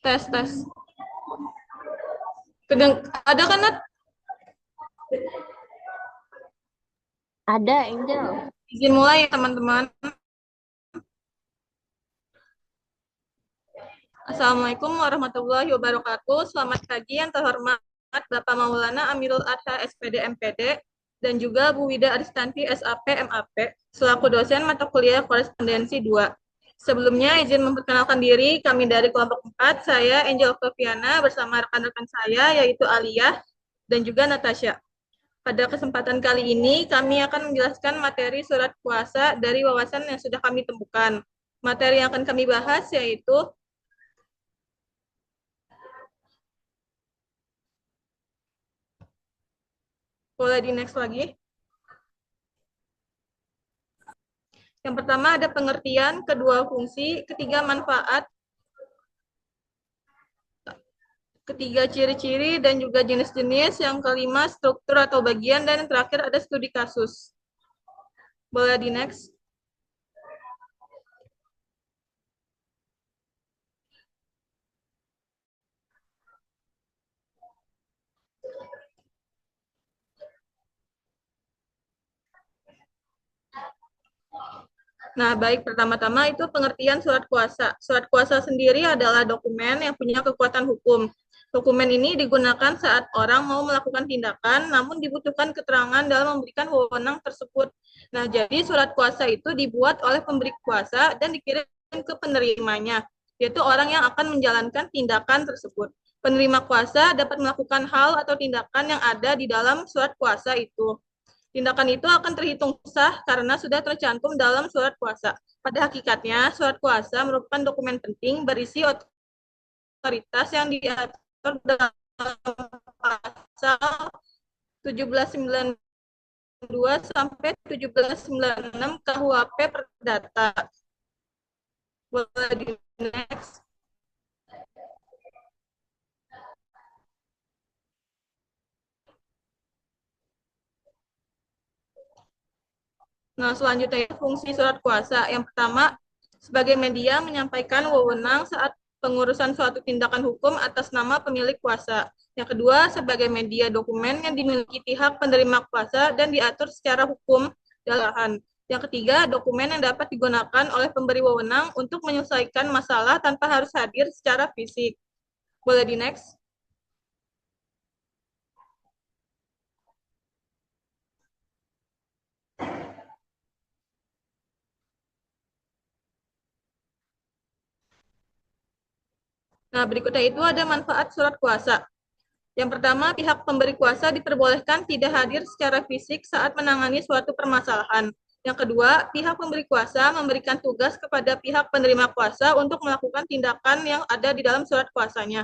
Tes, tes. Ada kan, Nat? Ada, Angel. Izin mulai ya, teman-teman. Assalamualaikum warahmatullahi wabarakatuh. Selamat pagi yang terhormat Bapak Maulana Amirul Adha SPD MPD dan juga Bu Wida Aristanti SAP MAP selaku dosen mata kuliah korespondensi 2. Sebelumnya izin memperkenalkan diri, kami dari kelompok 4, saya Angel Octaviana bersama rekan-rekan saya yaitu Aliyah dan juga Natasha. Pada kesempatan kali ini, kami akan menjelaskan materi surat kuasa dari wawasan yang sudah kami temukan. Materi yang akan kami bahas yaitu, boleh di next lagi. Yang pertama ada pengertian, kedua fungsi, ketiga manfaat, ketiga ciri-ciri dan juga jenis-jenis, yang kelima struktur atau bagian, dan yang terakhir ada studi kasus. Boleh di next. Nah, baik, pertama-tama itu pengertian surat kuasa. Surat kuasa sendiri adalah dokumen yang punya kekuatan hukum. Dokumen ini digunakan saat orang mau melakukan tindakan, namun dibutuhkan keterangan dalam memberikan wewenang tersebut. Nah, jadi surat kuasa itu dibuat oleh pemberi kuasa dan dikirim ke penerimanya, yaitu orang yang akan menjalankan tindakan tersebut. Penerima kuasa dapat melakukan hal atau tindakan yang ada di dalam surat kuasa itu. Tindakan itu akan terhitung sah karena sudah tercantum dalam surat kuasa. Pada hakikatnya, surat kuasa merupakan dokumen penting berisi otoritas yang diatur dalam pasal 1792 sampai 1796 KUHP Perdata. Boleh di next. Nah, selanjutnya fungsi surat kuasa. Yang pertama, sebagai media menyampaikan wewenang saat pengurusan suatu tindakan hukum atas nama pemilik kuasa. Yang kedua, sebagai media dokumen yang dimiliki pihak penerima kuasa dan diatur secara hukum dalam. Yang ketiga, dokumen yang dapat digunakan oleh pemberi wewenang untuk menyelesaikan masalah tanpa harus hadir secara fisik. Boleh di next. Nah, berikutnya itu ada manfaat surat kuasa. Yang pertama, pihak pemberi kuasa diperbolehkan tidak hadir secara fisik saat menangani suatu permasalahan. Yang kedua, pihak pemberi kuasa memberikan tugas kepada pihak penerima kuasa untuk melakukan tindakan yang ada di dalam surat kuasanya.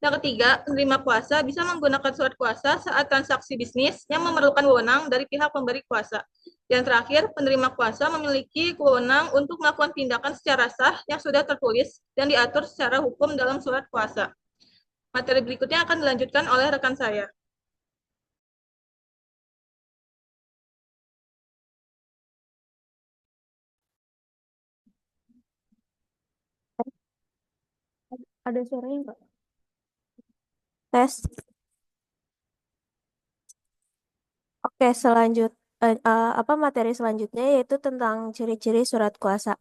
Yang ketiga, penerima kuasa bisa menggunakan surat kuasa saat transaksi bisnis yang memerlukan wewenang dari pihak pemberi kuasa. Yang terakhir, penerima kuasa memiliki wewenang untuk melakukan tindakan secara sah yang sudah tertulis dan diatur secara hukum dalam surat kuasa. Materi berikutnya akan dilanjutkan oleh rekan saya. Ada suaranya nggak? Tes. Oke, apa materi selanjutnya yaitu tentang ciri-ciri surat kuasa.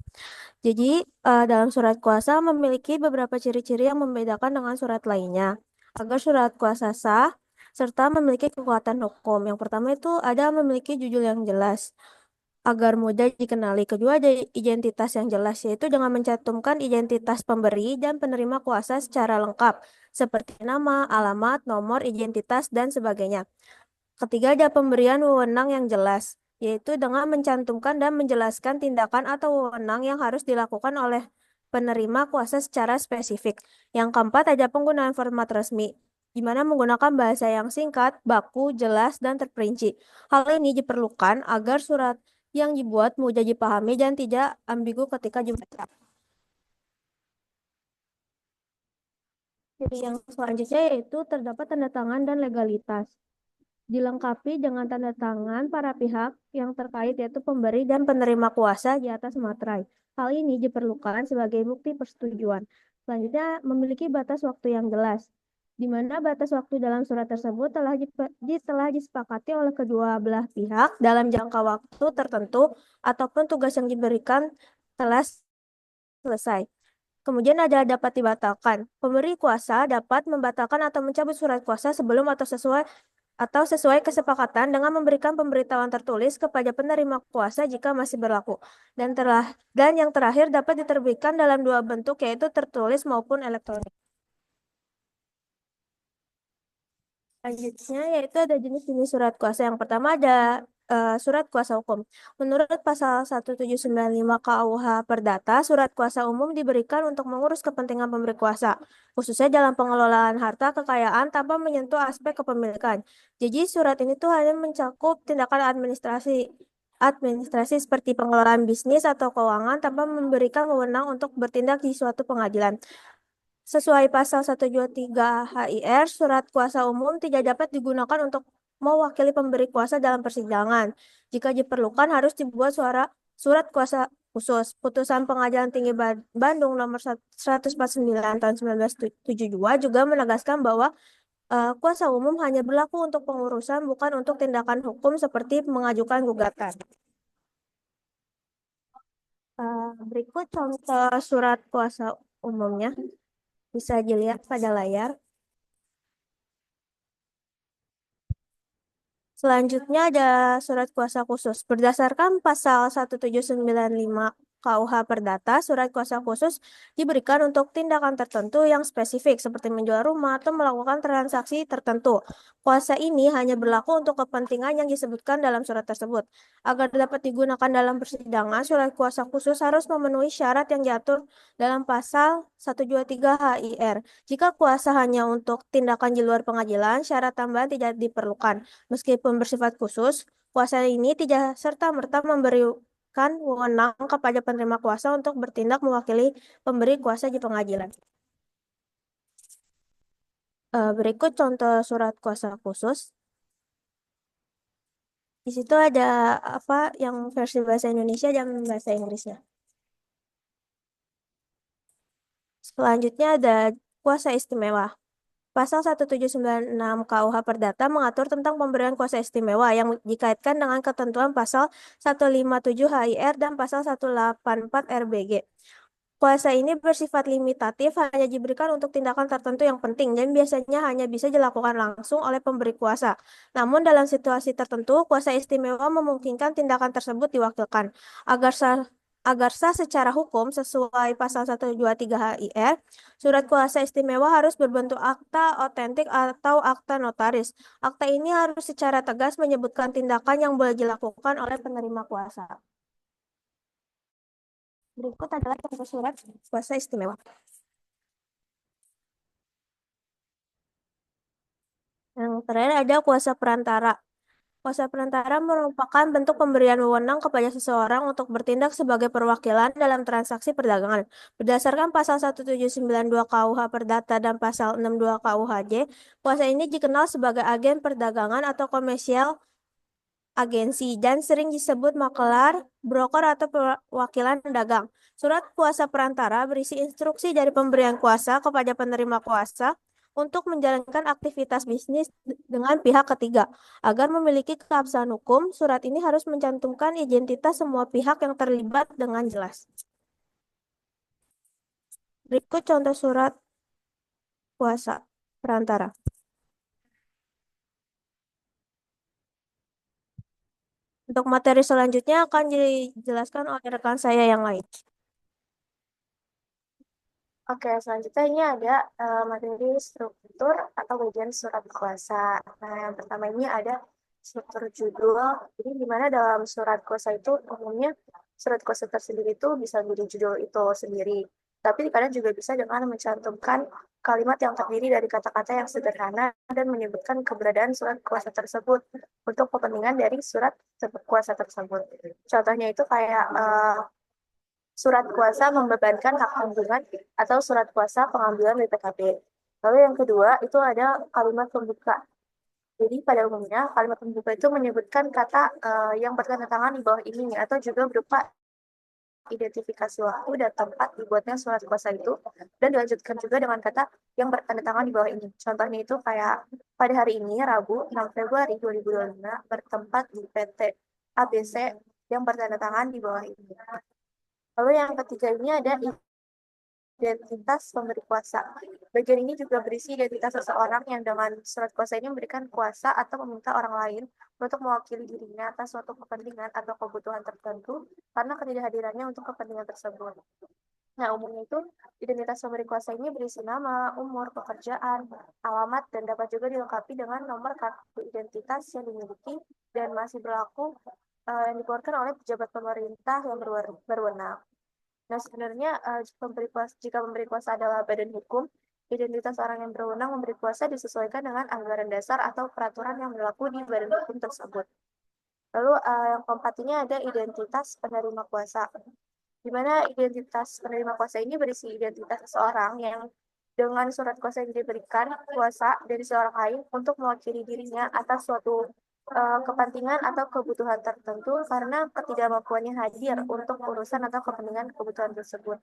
Jadi, dalam surat kuasa memiliki beberapa ciri-ciri yang membedakan dengan surat lainnya. Agar surat kuasa sah serta memiliki kekuatan hukum. Yang pertama itu ada memiliki judul yang jelas agar mudah dikenali. Kedua, ada identitas yang jelas, yaitu dengan mencantumkan identitas pemberi dan penerima kuasa secara lengkap, seperti nama, alamat, nomor, identitas, dan sebagainya. Ketiga, ada pemberian wewenang yang jelas, yaitu dengan mencantumkan dan menjelaskan tindakan atau wewenang yang harus dilakukan oleh penerima kuasa secara spesifik. Yang keempat, ada penggunaan format resmi, di mana menggunakan bahasa yang singkat, baku, jelas, dan terperinci. Hal ini diperlukan agar surat yang dibuat mudah dipahami dan tidak ambigu ketika dibaca. Jadi yang selanjutnya yaitu terdapat tanda tangan dan legalitas. Dilengkapi dengan tanda tangan para pihak yang terkait yaitu pemberi dan penerima kuasa di atas materai. Hal ini diperlukan sebagai bukti persetujuan. Selanjutnya, memiliki batas waktu yang jelas, di mana batas waktu dalam surat tersebut telah disepakati oleh kedua belah pihak dalam jangka waktu tertentu ataupun tugas yang diberikan telah selesai. Kemudian ada dapat dibatalkan. Pemberi kuasa dapat membatalkan atau mencabut surat kuasa sebelum atau sesuai kesepakatan dengan memberikan pemberitahuan tertulis kepada penerima kuasa jika masih berlaku. Dan yang terakhir dapat diterbitkan dalam dua bentuk yaitu tertulis maupun elektronik. Selanjutnya yaitu ada jenis-jenis surat kuasa. Yang pertama ada surat kuasa hukum. Menurut pasal 1795 KUH Perdata, surat kuasa umum diberikan untuk mengurus kepentingan pemberi kuasa, khususnya dalam pengelolaan harta kekayaan tanpa menyentuh aspek kepemilikan. Jadi surat ini tuh hanya mencakup tindakan administrasi seperti pengelolaan bisnis atau keuangan tanpa memberikan wewenang untuk bertindak di suatu pengadilan. Sesuai pasal 123 HIR, surat kuasa umum tidak dapat digunakan untuk mewakili pemberi kuasa dalam persidangan. Jika diperlukan harus dibuat surat kuasa khusus. Putusan Pengadilan Tinggi Bandung nomor 149 tahun 1972 juga menegaskan bahwa kuasa umum hanya berlaku untuk pengurusan bukan untuk tindakan hukum seperti mengajukan gugatan. Berikut contoh surat kuasa umumnya. Bisa dilihat pada layar. Selanjutnya ada surat kuasa khusus. Berdasarkan pasal 1795 KUH Perdata, surat kuasa khusus diberikan untuk tindakan tertentu yang spesifik seperti menjual rumah atau melakukan transaksi tertentu. Kuasa ini hanya berlaku untuk kepentingan yang disebutkan dalam surat tersebut. Agar dapat digunakan dalam persidangan, surat kuasa khusus harus memenuhi syarat yang diatur dalam pasal 123 HIR. Jika kuasa hanya untuk tindakan di luar pengadilan, syarat tambahan tidak diperlukan. Meskipun bersifat khusus, kuasa ini tidak serta-merta memberikan wewenang kepada penerima kuasa untuk bertindak mewakili pemberi kuasa di pengadilan. Berikut contoh surat kuasa khusus. Di situ ada apa yang versi bahasa Indonesia dan bahasa Inggrisnya. Selanjutnya ada kuasa istimewa. Pasal 1796 KUH Perdata mengatur tentang pemberian kuasa istimewa yang dikaitkan dengan ketentuan pasal 157 HIR dan pasal 184 RBG. Kuasa ini bersifat limitatif, hanya diberikan untuk tindakan tertentu yang penting dan biasanya hanya bisa dilakukan langsung oleh pemberi kuasa. Namun dalam situasi tertentu, kuasa istimewa memungkinkan tindakan tersebut diwakilkan. Agar sah secara hukum sesuai pasal 123 HIR, surat kuasa istimewa harus berbentuk akta otentik atau akta notaris. Akta ini harus secara tegas menyebutkan tindakan yang boleh dilakukan oleh penerima kuasa. Berikut adalah contoh surat kuasa istimewa. Yang terakhir ada kuasa perantara. Kuasa perantara merupakan bentuk pemberian wewenang kepada seseorang untuk bertindak sebagai perwakilan dalam transaksi perdagangan. Berdasarkan pasal 1792 KUH Perdata dan pasal 62 KUHJ, kuasa ini dikenal sebagai agen perdagangan atau komersial agensi dan sering disebut makelar, broker atau perwakilan dagang. Surat kuasa perantara berisi instruksi dari pemberian kuasa kepada penerima kuasa untuk menjalankan aktivitas bisnis dengan pihak ketiga. Agar memiliki keabsahan hukum, surat ini harus mencantumkan identitas semua pihak yang terlibat dengan jelas. Berikut contoh surat kuasa perantara. Untuk materi selanjutnya akan dijelaskan oleh rekan saya yang lain. Oke, selanjutnya ini ada materi struktur atau bagian surat kuasa. Nah, yang pertama ini ada struktur judul. Jadi, di mana dalam surat kuasa itu umumnya surat kuasa tersendiri itu bisa menjadi judul itu sendiri. Tapi kadang juga bisa dengan mencantumkan kalimat yang terdiri dari kata-kata yang sederhana dan menyebutkan keberadaan surat kuasa tersebut untuk kepentingan dari surat kuasa tersebut. Contohnya itu kayak surat kuasa membebankan hak tanggungan atau surat kuasa pengambilan BPKB. Lalu yang kedua itu ada kalimat pembuka. Jadi pada umumnya kalimat pembuka itu menyebutkan kata yang bertanda tangan di bawah ini atau juga berupa identifikasi waktu dan tempat dibuatnya surat kuasa itu, dan dilanjutkan juga dengan kata yang bertanda tangan di bawah ini. Contohnya itu kayak pada hari ini, Rabu 6 Februari 2025, bertempat di PT ABC yang bertanda tangan di bawah ini. Lalu yang ketiga ini ada identitas pemberi kuasa. Bagian ini juga berisi identitas seseorang yang dengan surat kuasa ini memberikan kuasa atau meminta orang lain untuk mewakili dirinya atas suatu kepentingan atau kebutuhan tertentu karena ketidakhadirannya untuk kepentingan tersebut. Nah, umumnya itu identitas pemberi kuasa ini berisi nama, umur, pekerjaan, alamat, dan dapat juga dilengkapi dengan nomor kartu identitas yang dimiliki dan masih berlaku yang dikeluarkan oleh pejabat pemerintah yang berwenang. Nah, sebenarnya jika pemberi kuasa adalah badan hukum, identitas orang yang berwenang memberi kuasa disesuaikan dengan anggaran dasar atau peraturan yang berlaku di badan hukum tersebut. Lalu yang keempat ini ada identitas penerima kuasa, di mana identitas penerima kuasa ini berisi identitas seseorang yang dengan surat kuasa yang diberikan kuasa dari seorang lain untuk mewakili dirinya atas suatu kepentingan atau kebutuhan tertentu karena ketidakmampuannya hadir untuk urusan atau kepentingan kebutuhan tersebut.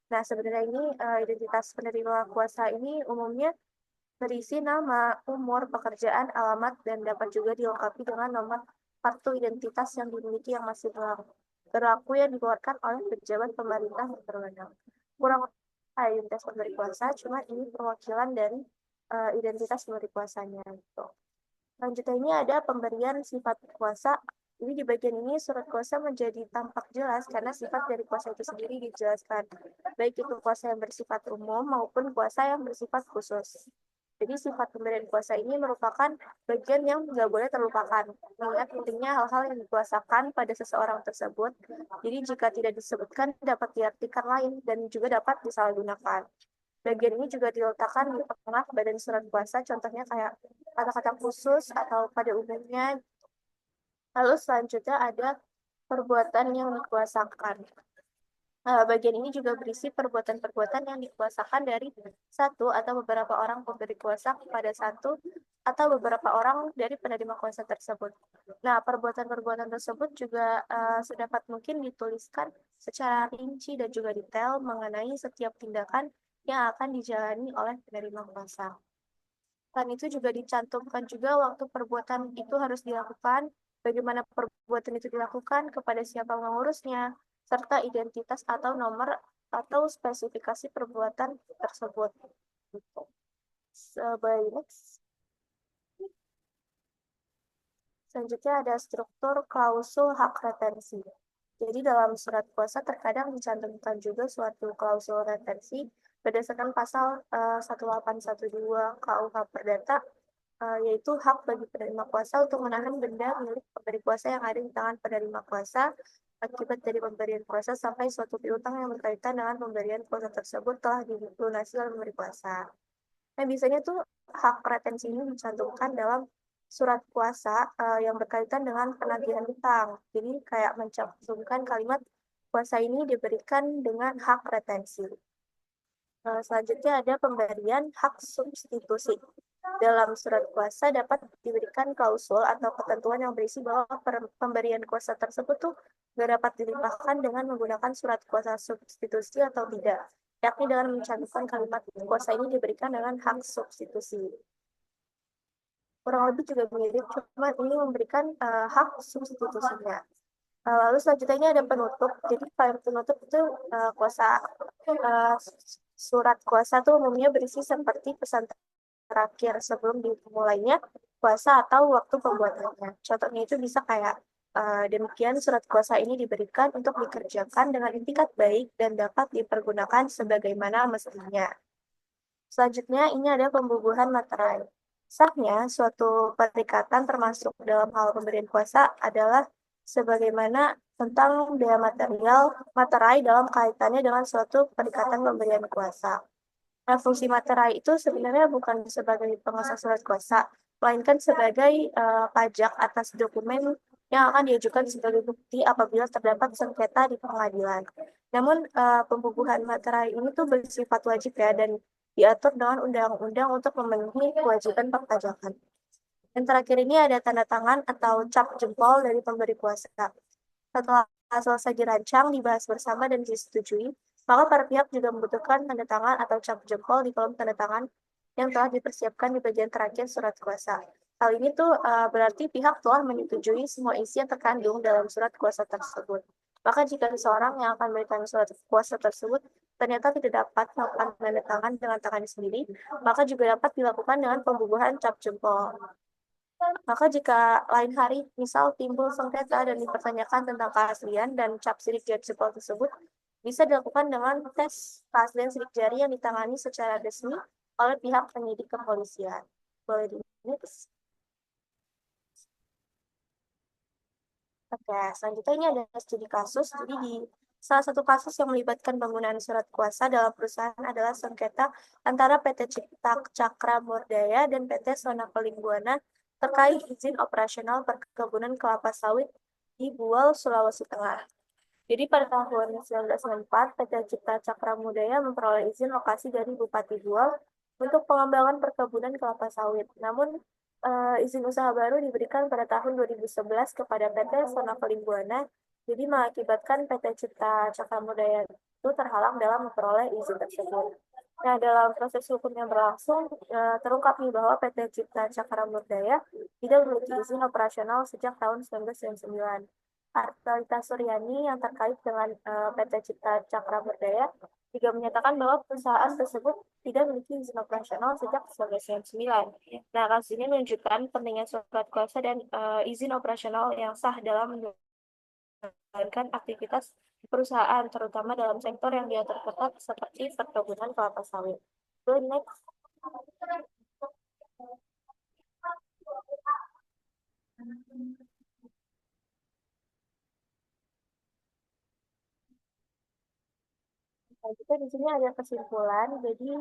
Nah, sebenarnya ini identitas penerima kuasa ini umumnya berisi nama, umur, pekerjaan, alamat, dan dapat juga dilengkapi dengan nomor kartu identitas yang dimiliki yang masih berlaku yang dikeluarkan oleh pejabat pemerintah yang berwenang. Kurang identitas pemberi kuasa, cuma ini perwakilan dari identitas pemberi kuasanya. Gitu. Selanjutnya ini ada pemberian sifat kuasa. Jadi di bagian ini surat kuasa menjadi tampak jelas karena sifat dari kuasa itu sendiri dijelaskan. Baik itu kuasa yang bersifat umum maupun kuasa yang bersifat khusus. Jadi sifat pemberian kuasa ini merupakan bagian yang nggak boleh terlupakan. Mengingat pentingnya hal-hal yang dikuasakan pada seseorang tersebut. Jadi jika tidak disebutkan dapat diartikan lain dan juga dapat disalahgunakan. Bagian ini juga diletakkan di tengah badan surat kuasa, contohnya kayak kata-kata khusus atau pada umumnya. Lalu selanjutnya ada perbuatan yang dikuasakan. Bagian ini juga berisi perbuatan-perbuatan yang dikuasakan dari satu atau beberapa orang pemberi kuasa kepada satu atau beberapa orang dari penerima kuasa tersebut. Nah, perbuatan-perbuatan tersebut juga sedapat mungkin dituliskan secara rinci dan juga detail mengenai setiap tindakan yang akan dijalani oleh penerima kuasa. Dan itu juga dicantumkan juga waktu perbuatan itu harus dilakukan, bagaimana perbuatan itu dilakukan, kepada siapa mengurusnya, serta identitas atau nomor atau spesifikasi perbuatan tersebut. Gitu. Selanjutnya ada struktur klausul hak retensi. Jadi dalam surat kuasa terkadang dicantumkan juga suatu klausul retensi berdasarkan pasal 1812 KUH Perdata, yaitu hak bagi penerima kuasa untuk menahan benda milik pemberi kuasa yang ada di tangan penerima kuasa akibat dari pemberian kuasa sampai suatu piutang yang berkaitan dengan pemberian kuasa tersebut telah dilunasi oleh pemberi kuasa. Nah, biasanya tuh hak retensi ini dicantumkan dalam surat kuasa yang berkaitan dengan penagihan hutang. Jadi kayak mencantumkan kalimat kuasa ini diberikan dengan hak retensi. Selanjutnya ada pemberian hak substitusi. Dalam surat kuasa dapat diberikan klausul atau ketentuan yang berisi bahwa pemberian kuasa tersebut tuh nggak dapat dilimpahkan dengan menggunakan surat kuasa substitusi atau tidak, yakni dengan mencantumkan kalimat kuasa ini diberikan dengan hak substitusi. Kurang lebih juga mirip, cuma ini memberikan hak substitusinya. Lalu selanjutnya ini ada penutup. Jadi penutup itu kuasa surat kuasa tuh umumnya berisi seperti pesan terakhir sebelum dimulainya kuasa atau waktu pembuatannya. Contohnya itu bisa kayak demikian surat kuasa ini diberikan untuk dikerjakan dengan itikat baik dan dapat dipergunakan sebagaimana mestinya. Selanjutnya ini ada pembubuhan materai. Sahnya suatu perikatan termasuk dalam hal pemberian kuasa adalah sebagaimana tentang daya material materai dalam kaitannya dengan suatu perikatan pemberian kuasa. Nah, fungsi materai itu sebenarnya bukan sebagai pengasas surat kuasa, melainkan sebagai pajak atas dokumen yang akan diajukan sebagai bukti apabila terdapat sengketa di pengadilan. Namun, pembubuhan materai ini tuh bersifat wajib ya, dan diatur dengan undang-undang untuk memenuhi kewajiban perpajakan. Dan terakhir ini ada tanda tangan atau cap jempol dari pemberi kuasa. Setelah selesai dirancang, dibahas bersama, dan disetujui, maka para pihak juga membutuhkan tanda tangan atau cap jempol di kolom tanda tangan yang telah dipersiapkan di bagian terakhir surat kuasa. Hal ini tuh berarti pihak telah menyetujui semua isi yang terkandung dalam surat kuasa tersebut. Maka jika seseorang yang akan memberikan surat kuasa tersebut ternyata tidak dapat melakukan tanda tangan dengan tangannya sendiri, maka juga dapat dilakukan dengan pembubuhan cap jempol. Maka jika lain hari, misal timbul sengketa dan dipertanyakan tentang keaslian dan cap sidik jari jempol tersebut, bisa dilakukan dengan tes keaslian sidik jari yang ditangani secara resmi oleh pihak penyidik kepolisian. Boleh di-next. Oke, selanjutnya ini ada studi kasus. Jadi di salah satu kasus yang melibatkan penggunaan surat kuasa dalam perusahaan adalah sengketa antara PT Cipta Cakra Murdaya dan PT Sona Pelingbuana terkait izin operasional perkebunan kelapa sawit di Buol, Sulawesi Tengah. Jadi pada tahun 1994, PT Cipta Cakra Murdaya memperoleh izin lokasi dari Bupati Buol untuk pengembangan perkebunan kelapa sawit. Namun izin usaha baru diberikan pada tahun 2011 kepada PT Sona Pelingbuana, jadi mengakibatkan PT Cipta Cakra Murdaya itu terhalang dalam memperoleh izin tersebut. Nah, dalam proses hukum yang berlangsung, terungkap nih bahwa PT Cipta Cakra Murdaya tidak memiliki izin operasional sejak tahun 1999. Artalita Suryani yang terkait dengan PT Cipta Cakra Murdaya juga menyatakan bahwa perusahaan tersebut tidak memiliki izin operasional sejak 1999. Nah, kasus ini menunjukkan pentingnya surat kuasa dan izin operasional yang sah dalam menjalankan aktivitas perusahaan, terutama dalam sektor yang diatur ketat seperti perkebunan kelapa sawit. Next. Nah, kita di sini ada kesimpulan. Jadi,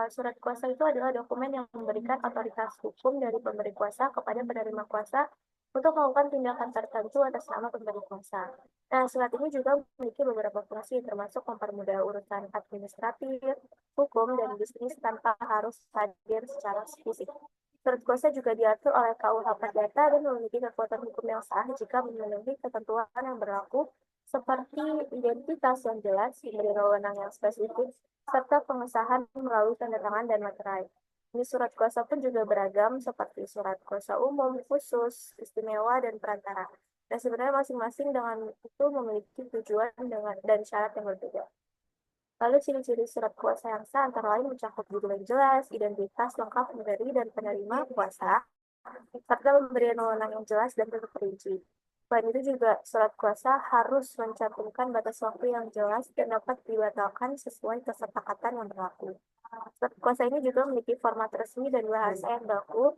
surat kuasa itu adalah dokumen yang memberikan otoritas hukum dari pemberi kuasa kepada penerima kuasa untuk melakukan tindakan tertentu atas nama pemberi kuasa. Nah, surat ini juga memiliki beberapa fungsi, termasuk mempermudah urusan administratif, hukum, dan bisnis tanpa harus hadir secara fisik. Surat kuasa juga diatur oleh KUH Perdata dan memiliki kekuatan hukum yang sah jika memenuhi ketentuan yang berlaku seperti identitas yang jelas, diberi wewenang yang spesifik, serta pengesahan melalui tanda tangan dan materai. Ini surat kuasa pun juga beragam seperti surat kuasa umum, khusus, istimewa, dan perantara. Dan sebenarnya masing-masing dengan itu memiliki tujuan dan syarat yang berbeda. Lalu ciri-ciri surat kuasa yang sah antara lain mencakup judul yang jelas, identitas lengkap pemberi dan penerima kuasa, serta pemberian wewenang yang jelas dan terperinci. Selain itu juga surat kuasa harus mencantumkan batas waktu yang jelas dan dapat dibatalkan sesuai kesepakatan yang berlaku. Surat kuasa ini juga memiliki format resmi dan bahasa yang baku,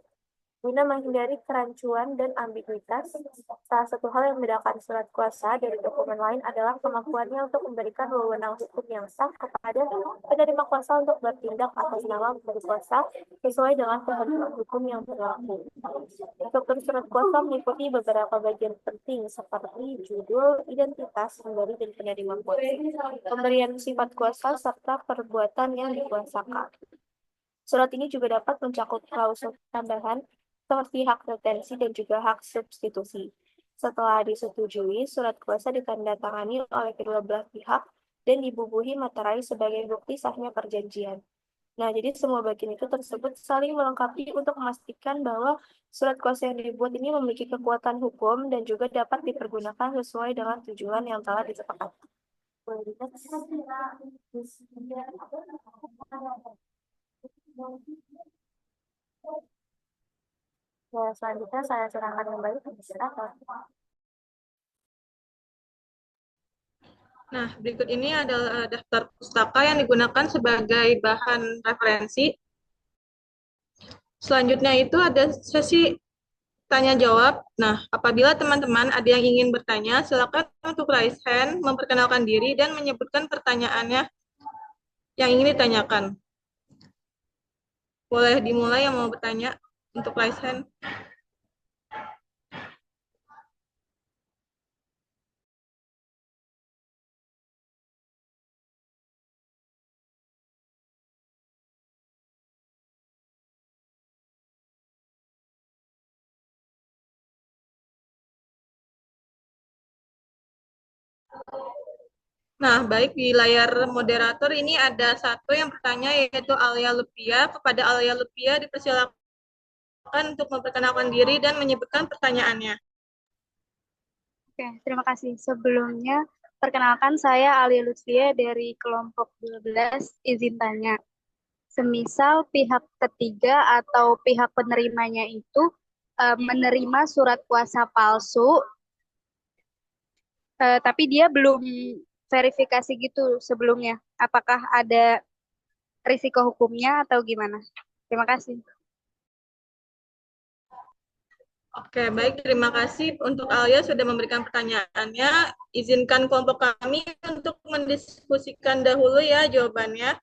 guna menghindari kerancuan dan ambiguitas. Salah satu hal yang membedakan surat kuasa dari dokumen lain adalah kemampuannya untuk memberikan wewenang hukum yang sah kepada penerima kuasa untuk bertindak atas nama pemberi kuasa sesuai dengan ketentuan hukum yang berlaku. Struktur surat kuasa meliputi beberapa bagian penting seperti judul, identitas pemberi dan penerima kuasa, pemberian sifat kuasa, serta perbuatan yang dikuasakan. Surat ini juga dapat mencakup klausul tambahan seperti hak retensi dan juga hak substitusi. Setelah disetujui, surat kuasa ditandatangani oleh kedua belah pihak dan dibubuhi materai sebagai bukti sahnya perjanjian. Nah, jadi semua bagian itu tersebut saling melengkapi untuk memastikan bahwa surat kuasa yang dibuat ini memiliki kekuatan hukum dan juga dapat dipergunakan sesuai dengan tujuan yang telah disepakati. Ya, selanjutnya saya serahkan kembali ke masyarakat. Nah, berikut ini adalah daftar pustaka yang digunakan sebagai bahan referensi. Selanjutnya itu ada sesi tanya jawab. Nah, apabila teman-teman ada yang ingin bertanya, silakan untuk raise hand, memperkenalkan diri, dan menyebutkan pertanyaannya yang ingin ditanyakan. Boleh dimulai yang mau bertanya untuk raise hand. Nah, baik di layar moderator ini ada satu yang bertanya yaitu Alia Lupia. Kepada Alia Lupia dipersilakan untuk memperkenalkan diri dan menyebutkan pertanyaannya. Oke, terima kasih. Sebelumnya, perkenalkan saya Alia Lutfia dari kelompok 12. Izin tanya, semisal pihak ketiga atau pihak penerimanya itu menerima surat kuasa palsu, tapi dia belum verifikasi gitu sebelumnya. Apakah ada risiko hukumnya atau gimana? Terima kasih. Oke, baik. Terima kasih untuk Alia sudah memberikan pertanyaannya. Izinkan kelompok kami untuk mendiskusikan dahulu ya jawabannya.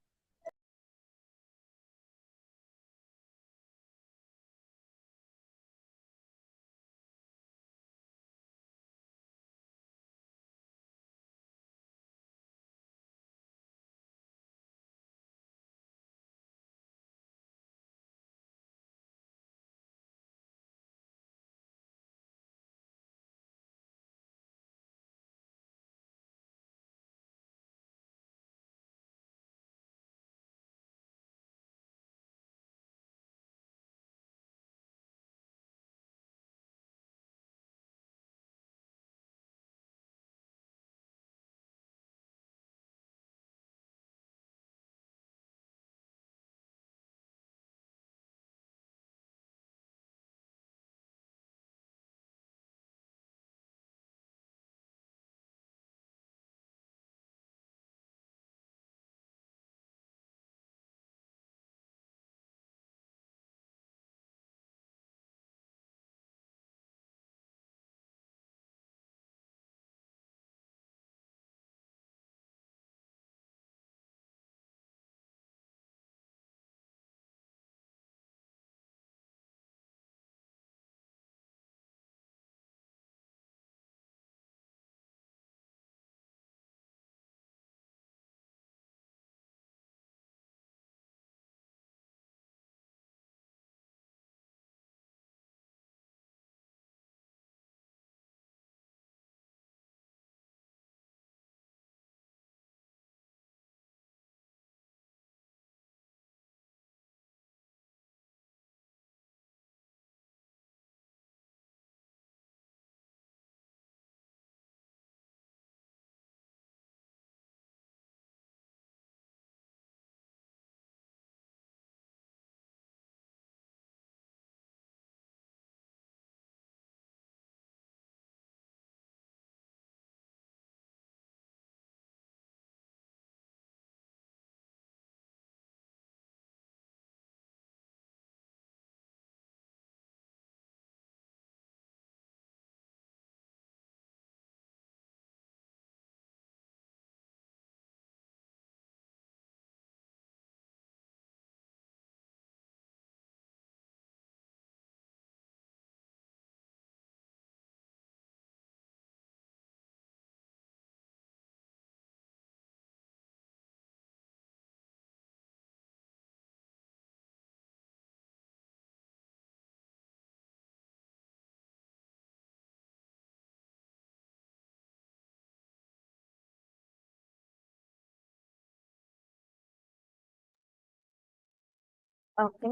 Oke,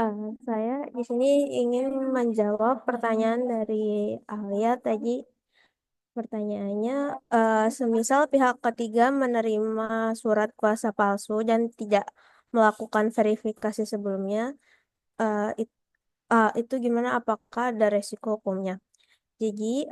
eh, saya di sini ingin menjawab pertanyaan dari Alia tadi. Pertanyaannya, semisal pihak ketiga menerima surat kuasa palsu dan tidak melakukan verifikasi sebelumnya, eh, it- itu gimana? Apakah ada resiko hukumnya? Jadi,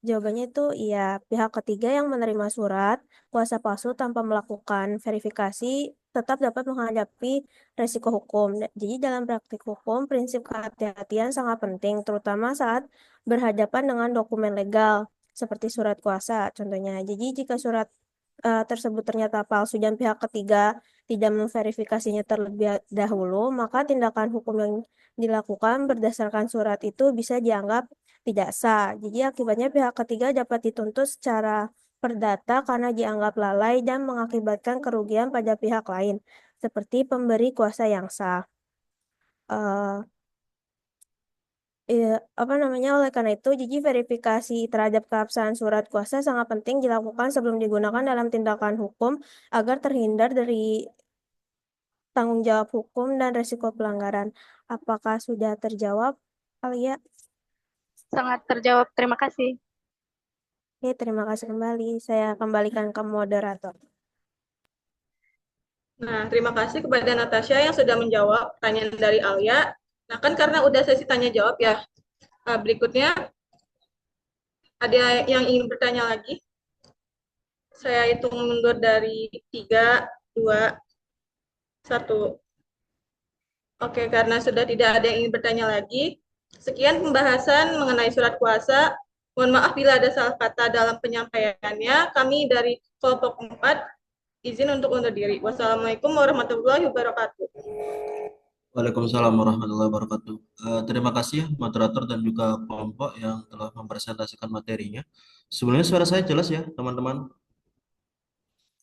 jawabannya itu iya, pihak ketiga yang menerima surat kuasa palsu tanpa melakukan verifikasi tetap dapat menghadapi resiko hukum. Jadi, dalam praktik hukum, prinsip kehati-hatian sangat penting, terutama saat berhadapan dengan dokumen legal seperti surat kuasa, contohnya. Jadi, jika surat tersebut ternyata palsu dan pihak ketiga tidak memverifikasinya terlebih dahulu, maka tindakan hukum yang dilakukan berdasarkan surat itu bisa dianggap tidak sah. Jadi akibatnya pihak ketiga dapat dituntut secara perdata karena dianggap lalai dan mengakibatkan kerugian pada pihak lain, seperti pemberi kuasa yang sah. Eh, Iya, apa namanya? Oleh karena itu, jadi verifikasi terhadap keabsahan surat kuasa sangat penting dilakukan sebelum digunakan dalam tindakan hukum agar terhindar dari tanggung jawab hukum dan risiko pelanggaran. Apakah sudah terjawab, Alia? Sangat terjawab. Terima kasih. Oke, terima kasih kembali. Saya kembalikan ke moderator. Nah, terima kasih kepada Natasha yang sudah menjawab pertanyaan dari Alia. Nah, kan karena udah sesi tanya jawab ya. Berikutnya ada yang ingin bertanya lagi? Saya hitung mundur dari 3, 2, 1. Oke, karena sudah tidak ada yang ingin bertanya lagi, sekian pembahasan mengenai surat kuasa. Mohon maaf bila ada salah kata dalam penyampaiannya. Kami dari kelompok 4 izin untuk undur diri. Wassalamualaikum warahmatullahi wabarakatuh. Waalaikumsalam warahmatullahi wabarakatuh. Terima kasih ya moderator dan juga kelompok yang telah mempresentasikan materinya. Sebenarnya suara saya jelas ya teman-teman.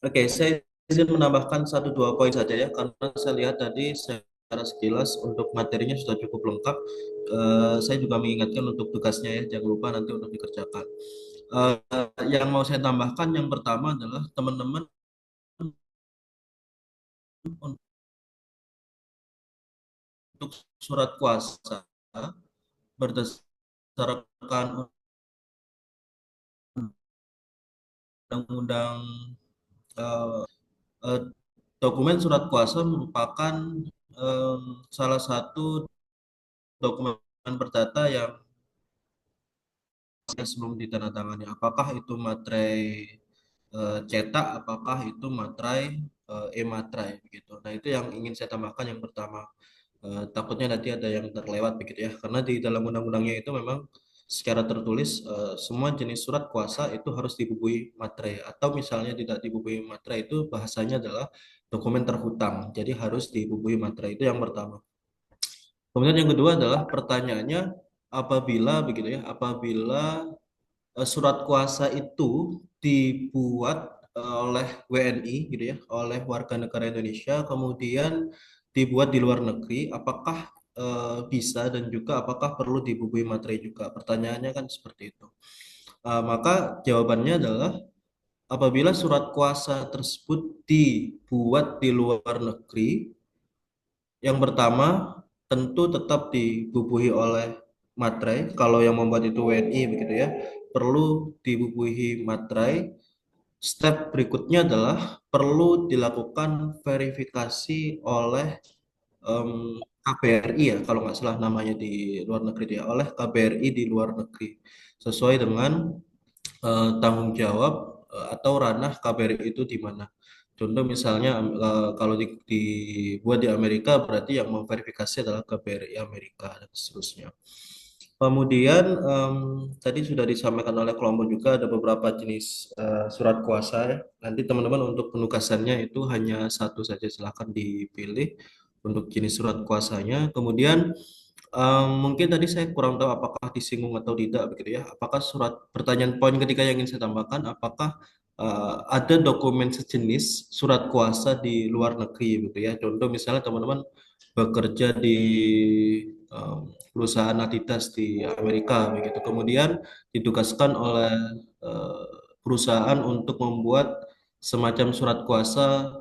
Oke, saya izin menambahkan satu dua poin saja ya karena saya lihat tadi secara sekilas untuk materinya sudah cukup lengkap. Saya juga mengingatkan untuk tugasnya ya, jangan lupa nanti untuk dikerjakan. Eh, yang mau saya tambahkan yang pertama adalah teman-teman untuk surat kuasa berdasarkan undang-undang eh, eh, dokumen surat kuasa merupakan eh, salah satu dokumen perdata yang sebelum ditandatangani. Apakah itu materai cetak, apakah itu materai e-materai begitu. Nah, itu yang ingin saya tambahkan yang pertama. Takutnya nanti ada yang terlewat begitu ya. Karena di dalam undang-undangnya itu memang secara tertulis semua jenis surat kuasa itu harus dibubuhi materai atau misalnya tidak dibubuhi materai itu bahasanya adalah dokumen terhutang. Jadi harus dibubuhi materai itu yang pertama. Kemudian yang kedua adalah pertanyaannya apabila begitu ya, apabila surat kuasa itu dibuat oleh WNI gitu ya, oleh warga negara Indonesia, kemudian dibuat di luar negeri, apakah bisa dan juga apakah perlu dibubuhi materi juga? Pertanyaannya kan seperti itu. Maka jawabannya adalah apabila surat kuasa tersebut dibuat di luar negeri, yang pertama tentu tetap dibubuhi oleh materai. Kalau yang membuat itu WNI begitu ya, perlu dibubuhi materai. Step berikutnya adalah perlu dilakukan verifikasi oleh KBRI ya, kalau nggak salah namanya di luar negeri dia, oleh KBRI di luar negeri, sesuai dengan tanggung jawab atau ranah KBRI itu di mana. Contoh misalnya kalau dibuat di Amerika berarti yang memverifikasi adalah KBRI Amerika dan seterusnya. Kemudian tadi sudah disampaikan oleh kelompok juga ada beberapa jenis surat kuasa ya. Nanti teman-teman untuk penugasannya itu hanya satu saja, silahkan dipilih untuk jenis surat kuasanya. Kemudian mungkin tadi saya kurang tahu apakah disinggung atau tidak begitu ya. Apakah surat pertanyaan poin ketiga yang ingin saya tambahkan, apakah ada dokumen sejenis surat kuasa di luar negeri begitu ya. Contoh misalnya teman-teman bekerja di perusahaan Adidas di Amerika begitu. Kemudian ditugaskan oleh perusahaan untuk membuat semacam surat kuasa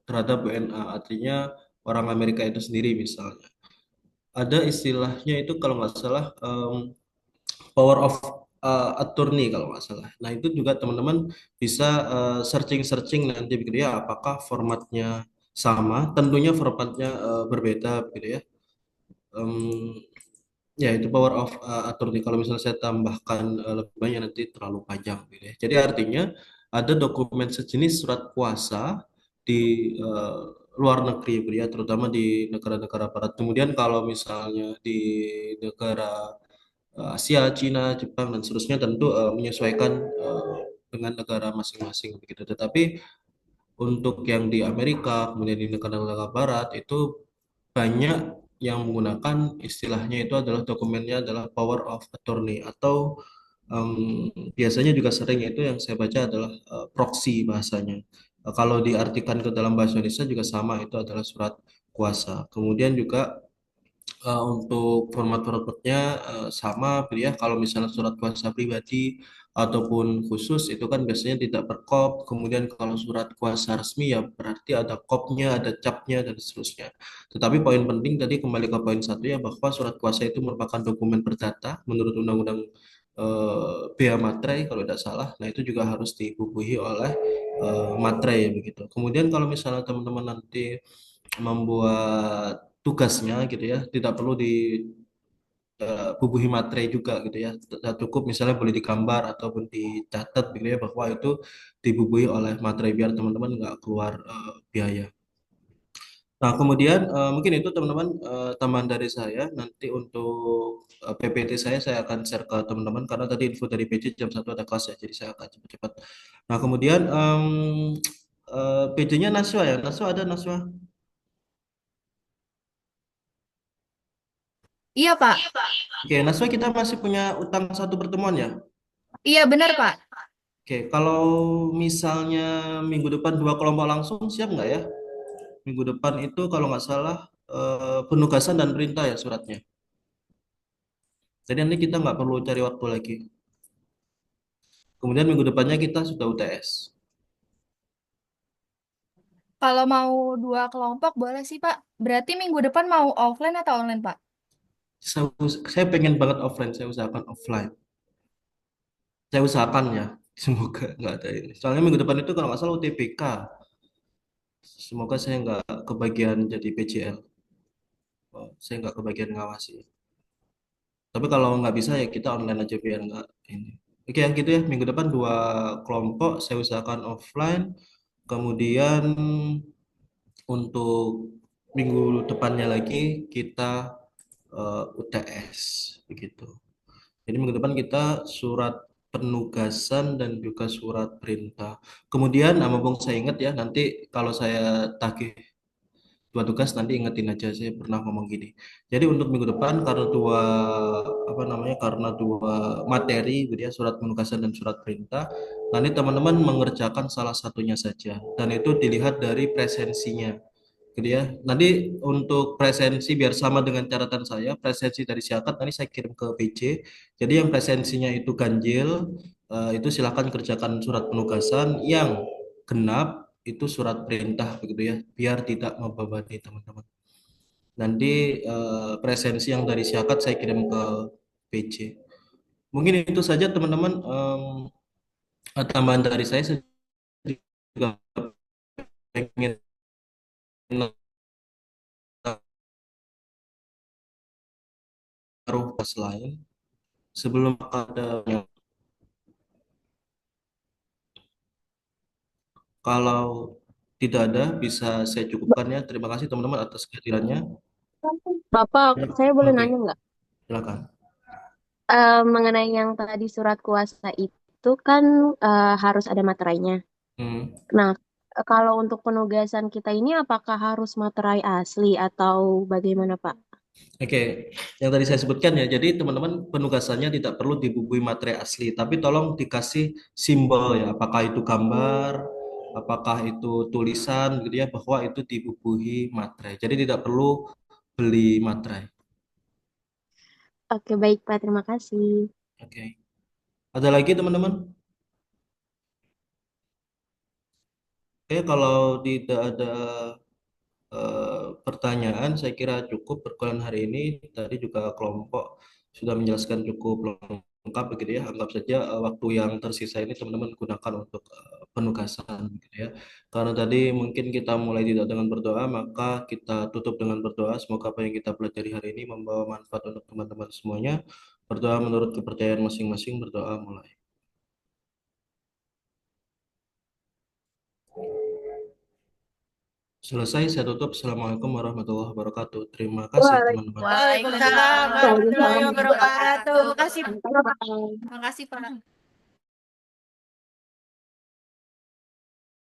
terhadap WNA, artinya orang Amerika itu sendiri misalnya. Ada istilahnya itu kalau nggak salah power of attorney kalau nggak salah. Nah itu juga teman-teman bisa searching-searching nanti begitu ya, apakah formatnya sama? Tentunya formatnya berbeda begitu ya. Em, Ya, itu power of attorney. Kalau misalnya saya tambahkan lebih banyak nanti terlalu panjang gitu ya. Jadi artinya ada dokumen sejenis surat kuasa di luar negeri gitu ya, terutama di negara-negara barat. Kemudian kalau misalnya di negara Asia, Cina, Jepang dan seterusnya tentu menyesuaikan dengan negara masing-masing begitu. Tetapi untuk yang di Amerika, kemudian di negara-negara barat itu banyak yang menggunakan istilahnya itu adalah dokumennya adalah power of attorney atau biasanya juga sering itu yang saya baca adalah proxy bahasanya. Kalau diartikan ke dalam bahasa Indonesia juga sama itu adalah surat kuasa. Kemudian juga Untuk formatnya sama gitu ya. Kalau misalnya surat kuasa pribadi ataupun khusus itu kan biasanya tidak per kop. Kemudian kalau surat kuasa resmi ya berarti ada kopnya, ada capnya dan seterusnya. Tetapi poin penting tadi kembali ke poin satu ya, bahwa surat kuasa itu merupakan dokumen perdata menurut Undang-Undang Bea Materai kalau tidak salah. Nah itu juga harus dibubuhi oleh materai begitu. Kemudian kalau misalnya teman-teman nanti membuat tugasnya gitu ya, tidak perlu dibubuhi materai juga gitu ya. Cukup misalnya boleh digambar ataupun dicatat gitu ya, bahwa itu dibubuhi oleh materai biar teman-teman nggak keluar biaya. Nah, kemudian mungkin itu teman-teman tambahan dari saya. Nanti untuk PPT saya akan share ke teman-teman karena tadi info dari PJ jam 1 ada kelas ya, jadi saya akan cepat-cepat. Nah, kemudian PJ-nya Naswa ya. Naswa ada Naswa? Iya, Pak. Oke, Naswa kita masih punya utang satu pertemuan ya. Iya, benar, Pak. Oke, kalau misalnya minggu depan 2 kelompok langsung siap nggak ya? Minggu depan itu kalau nggak salah penugasan dan perintah ya suratnya. Jadi nanti kita nggak perlu cari waktu lagi. Kemudian minggu depannya kita sudah UTS. Kalau mau 2 kelompok boleh sih, Pak. Berarti minggu depan mau offline atau online, Pak? Saya pengen banget offline, saya usahakan offline. Saya usahakan ya, semoga nggak ada ini. Soalnya minggu depan itu kalau nggak salah UTBK. Semoga saya nggak kebagian jadi PJL. Saya nggak kebagian ngawasi. Tapi kalau nggak bisa ya kita online aja biar nggak ini. Oke yang gitu ya, minggu depan 2 kelompok saya usahakan offline. Kemudian untuk minggu depannya lagi kita UTS begitu. Jadi minggu depan kita surat penugasan dan juga surat perintah. Kemudian, nah, mumpung saya ingat ya, nanti kalau saya tagih 2 tugas nanti ingetin aja, saya pernah ngomong gini. Jadi untuk minggu depan karena karena dua materi gitu ya, surat penugasan dan surat perintah, nanti teman-teman mengerjakan salah satunya saja dan itu dilihat dari presensinya gitu ya. Nanti untuk presensi biar sama dengan catatan saya, presensi dari Siakat nanti saya kirim ke PJ. Jadi yang presensinya itu ganjil, itu silakan kerjakan surat penugasan. Yang genap itu surat perintah begitu ya, biar tidak membebani teman-teman. Nanti presensi yang dari Siakat saya kirim ke PJ. Mungkin itu saja teman-teman. Tambahan dari saya juga pengen taruh pas lain sebelum ada. Kalau tidak ada, bisa saya cukupkan ya. Terima kasih teman-teman atas kehadirannya. Bapak, Ya, saya boleh oke, nanya nggak? silakan. Mengenai yang tadi surat kuasa itu kan harus ada materainya. Hmm. Nah, kalau untuk penugasan kita ini apakah harus materai asli atau bagaimana, Pak? Oke, yang tadi saya sebutkan ya. Jadi teman-teman penugasannya tidak perlu dibubuhi materi asli, tapi tolong dikasih simbol ya. Apakah itu gambar, apakah itu tulisan, gitu ya, bahwa itu dibubuhi materai. Jadi tidak perlu beli materai. Oke, baik, Pak. Terima kasih. Oke. Ada lagi teman-teman? Oke, kalau tidak ada pertanyaan, saya kira cukup perkuliahan hari ini. Tadi juga kelompok sudah menjelaskan cukup lengkap begitu ya. Anggap saja waktu yang tersisa ini teman-teman gunakan untuk penugasan gitu ya. Karena tadi mungkin kita mulai tidak dengan berdoa, maka kita tutup dengan berdoa. Semoga apa yang kita pelajari hari ini membawa manfaat untuk teman-teman semuanya. Berdoa menurut kepercayaan masing-masing, berdoa mulai. Selesai, saya tutup. Assalamualaikum warahmatullahi wabarakatuh. Terima kasih teman-teman. Waalaikumsalam warahmatullahi wabarakatuh. Makasih, Waalaikumsalam. makasih, Pak.